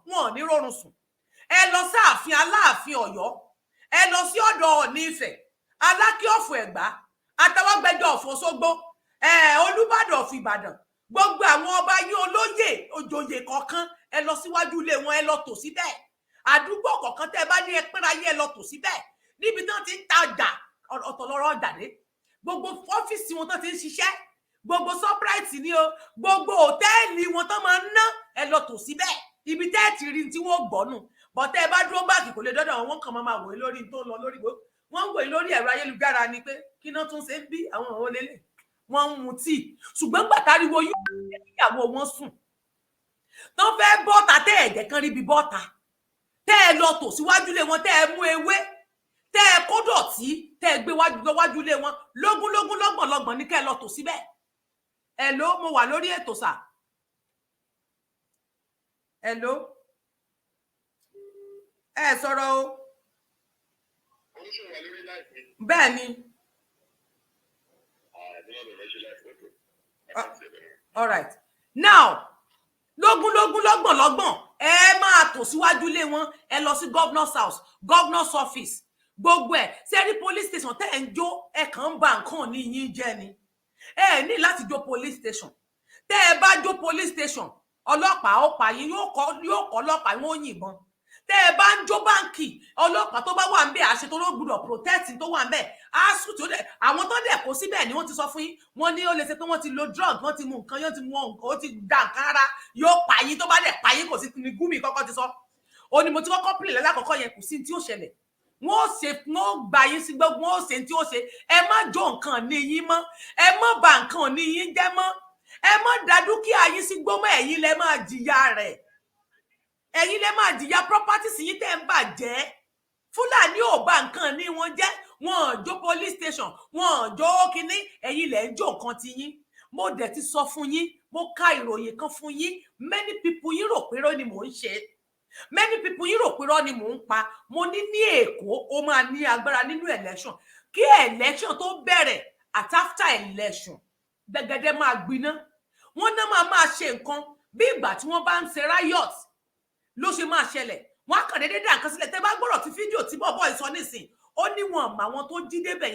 wọn ní rọrùn sùn. Ẹ lọ sáàfin Aláàfin Ọ̀yọ́, ẹ lọ sí ọ̀dọ̀ Ọọ̀ni Ifẹ̀, Aláké of Ẹ̀gbá, Àtàwọ́gbẹ́jọ́ of Òṣogbo, Olúbàdàn of Ìbàdàn, gbogbo àwọn ọba yín olóyè òjòyè kọ̀ọ̀kan ẹ lọ síwájú ilé wọn, ẹ lọ tò síbẹ̀. Àdúgbò kọ̀ọ̀kan tẹ́ bá ní ẹ pínra yín ẹ lọ tò síbẹ̀. Níbi tán ti ń ta ọjà ọ̀tọ̀ lọ́rọ̀ ọjà dé, gbogbo ọ́fíìsì wọn tán ti ń ṣiṣẹ́, gbogbo Shoprite ni o, gbogbo hòtẹ́ẹ̀lì wọn tán máa ń ná ẹ lọ tò síbẹ̀. Ibi tẹ́ ti rí tí wọ́n gbọ́nù bọ́tẹ́ ẹ bá dúró báàkì kò lè dọ́dọ̀ wọn kàn máa wòye lórí tó lọ lórí gbogbo wọ́n ń wòye lórí ẹ̀rọ ayélujára ni pé kí náà tún ṣe ń bí àwọn òun lélẹ̀ wọ́n ń mu tíì ṣùgbọ́n gbàtàríwo yóò ìyàwó wọn sùn tán fẹ́ bọ́ta tẹ́ ẹ̀jẹ̀ kan ríbi bọ́ta tẹ́ ẹ lọ tò síwájú lé wọn, tẹ́ ẹ mú ewé, tẹ́ ẹ kó dọ̀tí, tẹ́ ẹ gbé wájú lé wọn lógúnlógún lọ́gbọ̀nlọ́gbọ̀n ní kẹ́ ẹ lọ tò síbẹ̀. Hello, mo wà lórí ètò sà. Hello, ẹ sọ̀rọ̀ o. Bẹ́ẹ̀ ni. All right. Now, lógúnlógún lọ́gbọ̀nlọ́gbọ̀n ẹ máa tò síwájú lé wọn, ẹ lọ sí governor's house, governor's office, gbogbo ẹ̀ sẹ́rí police station tẹ́ ẹ̀ ń jó ẹ̀ kàn ń ba nǹkan ní yín jẹ́ ni. Ẹ ní láti jó police station. Tẹ́ ẹ bá jó police station, ọlọ́pàá ó pa yín, yóò kọ́ ọlọ́pàá wọn ó yìnbọn. Tẹ́ ẹ bá ń jó báǹkì, ọlọ́pàá tó bá wà ń bẹ̀ àṣẹ tó ló gbọ́dọ̀ protect tó wà ń bẹ̀ aṣù tó dẹ̀ àwọn tó dẹ̀ kó síbẹ̀ ni wọ́n ti sọ fún yín, wọ́n ní ó lè ṣe pé wọ́n ti lo drug, wọ́n ti mu nǹkan, yóò ti mu nǹkan, ó ti dà nǹkan ara, yóò pa yín, tó bá dẹ̀ pa yín kò sí ní Gúmi kọ́kọ́ ti sọ. Ó ní mo ti kọ́kọ́ pìlẹ̀ lálákọ̀ọ́kọ́ yẹn kò sí tí ó ṣẹlẹ̀. Wọ́n gba yín sí gbogbo, wọ́n ṣe tí ó ṣe. Ẹ má jó nǹkan ní yín mọ́, ẹ má bà nǹkan ní yín jẹ́ mọ́, ẹ má dá dúkìá yín sí gbó mọ́, ẹ̀yin lẹ máa jìyà rẹ̀. Ẹ̀yin lẹ máa jìyà property sí yín tẹ́ ń bàjẹ́. Fúlàní ò bà nǹkan ní wọn jẹ́, wọn jó police station, wọn jó kíní, ẹ̀yin lẹ ń jó nǹkan ti yín. Mo dẹ̀ ti sọ fún yín, mo ka ìròyìn kan fún yín, many people yín rò pé rọ́ ni mò ń ṣe, many people yín rò pé rọ́ ni mò ń pa. Mo ní Èkó ó máa ní agbára nínú election, kí election tó bẹ̀rẹ̀ at after election gbẹ̀gẹ̀dẹ̀ máa gbiná. Wọ́n náà máa ṣe nǹkan bí ìgbà tí wọ́n bá ń ṣe riot ló ṣe máa ṣẹlẹ̀. Wọ́n á kàn déédéé dá nǹkan sílẹ̀. Tẹ́ bá gbọ́rọ̀ tí fídíò tí bọ̀bọ́ ìsọ nísìn, ó ní wọn mọ àwọn tó jí débẹ̀